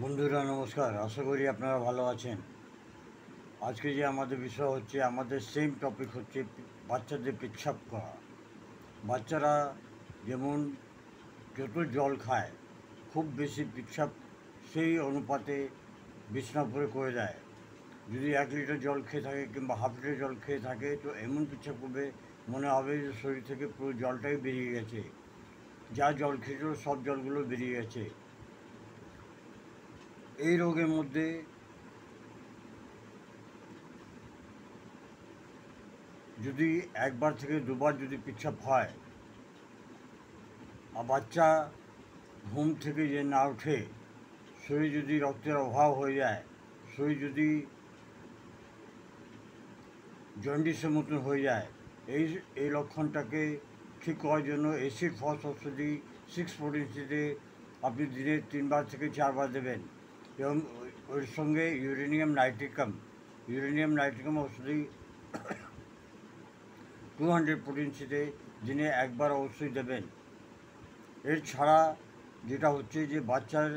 বন্ধুরা নমস্কার, আশা করি আপনারা ভালো আছেন। আজকে যে আমাদের বিষয় হচ্ছে, আমাদের সেম টপিক হচ্ছে বাচ্চাদের পেচ্ছাপ করা। বাচ্চারা যেমন যত জল খায়, খুব বেশি পেচ্ছাপ সেই অনুপাতে বিছানা করে দেয়। যদি 1 লিটার জল খেয়ে থাকে কিংবা হাফ লিটার জল খেয়ে থাকে, তো এমন পেচ্ছাপ করবে মনে হবে যে শরীর থেকে পুরো জলটাই বেরিয়ে গেছে, যা জল খেয়েছিল সব জলগুলো বেরিয়ে গেছে। এই রোগের মধ্যে যদি একবার থেকে দুবার যদি পেচ্ছাপ হয়, আর বাচ্চা ঘুম থেকে যে না ওঠে, শরীর যদি রক্তের অভাব হয়ে যায়, শরীর যদি জন্ডিসের মতন হয়ে যায়, এই এই লক্ষণটাকে ঠিক করার জন্য অ্যাসিড ফস ওষুধি 6 potency আপনি দিনে 3বার থেকে 4বার দেবেন। এবং ওর সঙ্গে ইউরেনিয়াম নাইট্রিকাম ওষুধি 200 potency দিনে একবার অবশ্যই দেবেন। এর ছাড়া যেটা হচ্ছে যে বাচ্চার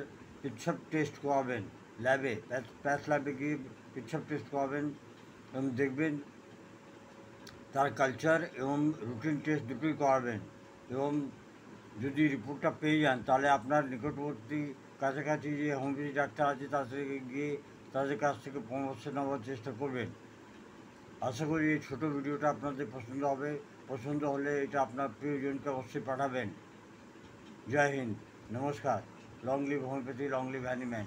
পেচ্ছাপ টেস্ট করাবেন ল্যাবে, প্যাথ ল্যাবে গিয়ে পেচ্ছাপ টেস্ট করাবেন এবং দেখবেন তার কালচার এবং রুটিন টেস্ট দুটোই করাবেন। এবং যদি রিপোর্টটা পেয়ে যান, তাহলে আপনার নিকটবর্তী কাছাকাছি যে হোমিওপ্যাথি ডাক্তার আছে তাদের কাছ থেকে পরামর্শ নেওয়ার চেষ্টা করবেন। আশা করি এই ছোটো ভিডিওটা আপনাদের পছন্দ হবে। পছন্দ হলে এটা আপনার প্রিয়জনকে অবশ্যই পাঠাবেন। জয় হিন্দ, নমস্কার। Long live homoeopathy, long live অ্যানিম্যান।